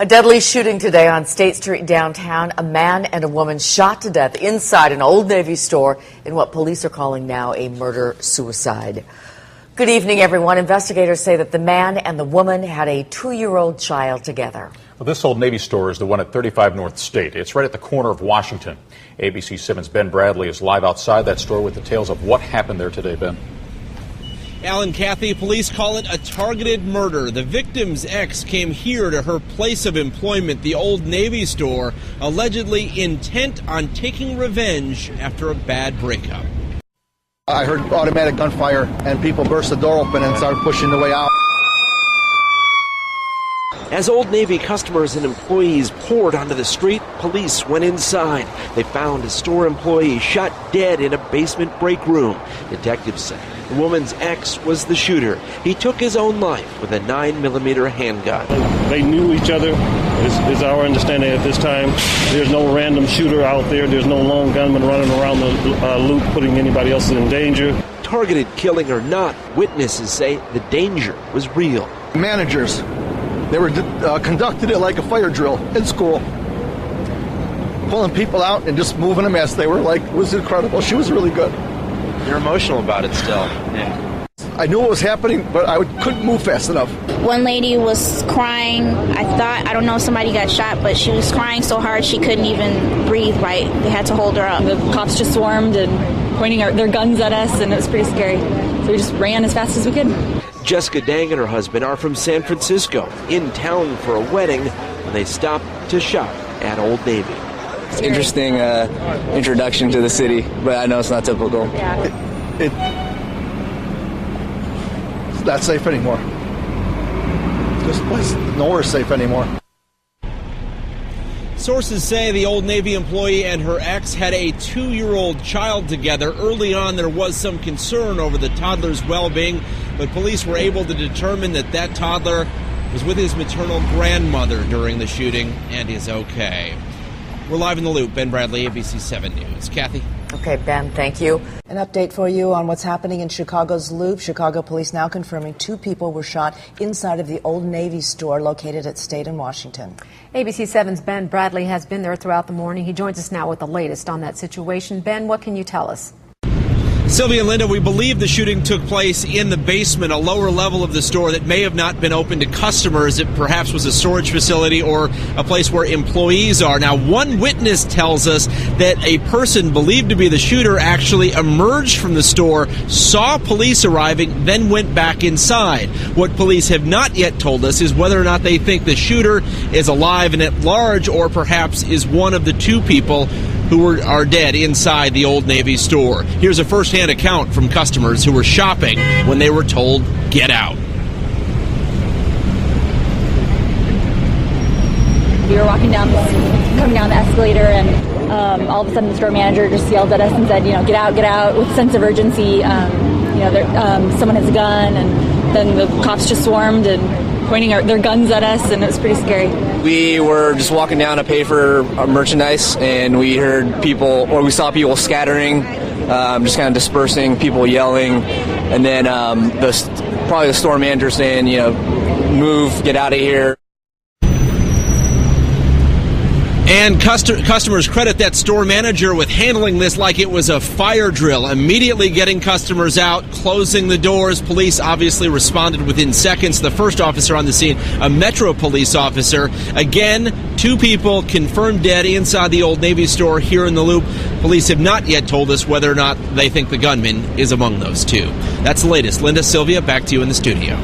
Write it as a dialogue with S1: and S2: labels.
S1: A deadly shooting today on State Street downtown. A man and a woman shot to death inside an Old Navy store in what police are calling now a murder-suicide. Good evening, everyone. Investigators say that the man and the woman had a 2-year-old child together.
S2: Well, this Old Navy store is the one at 35 North State. It's right at the corner of Washington. ABC 7's Ben Bradley is live outside that store with details of what happened there today. Ben.
S3: Alan, Kathy, police call it a targeted murder. The victim's ex came here to her place of employment, the Old Navy store, allegedly intent on taking revenge after a bad breakup.
S4: I heard automatic gunfire and people burst the door open and started pushing the way out.
S5: As Old Navy customers and employees poured onto the street, police went inside. They found a store employee shot dead in a basement break room. Detectives say the woman's ex was the shooter. He took his own life with a 9mm handgun.
S6: They knew each other, is our understanding at this time. There's no random shooter out there. There's no lone gunman running around the loop putting anybody else in danger.
S5: Targeted killing or not, witnesses say the danger was real.
S4: Managers, they were conducted it like a fire drill in school. Pulling people out and just moving them as they were like, it was incredible. She was really good.
S7: You're emotional about it still.
S4: Yeah. I knew what was happening, but I couldn't move fast enough.
S8: One lady was crying. I don't know if somebody got shot, but she was crying so hard she couldn't even breathe right. They had to hold her up.
S9: The cops just swarmed and pointing their guns at us, and it was pretty scary. So we just ran as fast as we could.
S5: Jessica Dang and her husband are from San Francisco, in town for a wedding, when they stopped to shop at Old Navy.
S10: It's interesting introduction to the city, but I know it's not typical.
S4: It's not safe anymore. This place nowhere safe anymore.
S3: Sources say the Old Navy employee and her ex had a 2-year-old child together. Early on, there was some concern over the toddler's well-being, but police were able to determine that that toddler was with his maternal grandmother during the shooting and is okay. We're live in the loop. Ben Bradley, ABC 7 News. Kathy?
S1: Okay, Ben, thank you.
S11: An update for you on what's happening in Chicago's Loop. Chicago police now confirming 2 people were shot inside of the Old Navy store located at State and Washington.
S12: ABC 7's Ben Bradley has been there throughout the morning. He joins us now with the latest on that situation. Ben, what can you tell us?
S3: Sylvia and Linda, we believe the shooting took place in the basement, a lower level of the store that may have not been open to customers. It perhaps was a storage facility or a place where employees are. Now, one witness tells us that a person believed to be the shooter actually emerged from the store, saw police arriving, then went back inside. What police have not yet told us is whether or not they think the shooter is alive and at large, or perhaps is one of the 2 people who are dead inside the Old Navy store. Here's a first-hand account from customers who were shopping when they were told, get out.
S9: We were coming down the escalator, and all of a sudden the store manager just yelled at us and said, get out, with a sense of urgency. Someone has a gun, and then the cops just swarmed and pointing their guns at us, and it was pretty scary.
S10: We were just walking down to pay for merchandise, and we saw people scattering, just kind of dispersing, people yelling, and then probably the store manager saying, move, get out of here.
S3: And customers credit that store manager with handling this like it was a fire drill, immediately getting customers out, closing the doors. Police obviously responded within seconds. The first officer on the scene, a Metro police officer. Again, 2 people confirmed dead inside the Old Navy store here in the Loop. Police have not yet told us whether or not they think the gunman is among those 2. That's the latest. Linda, Sylvia, back to you in the studio.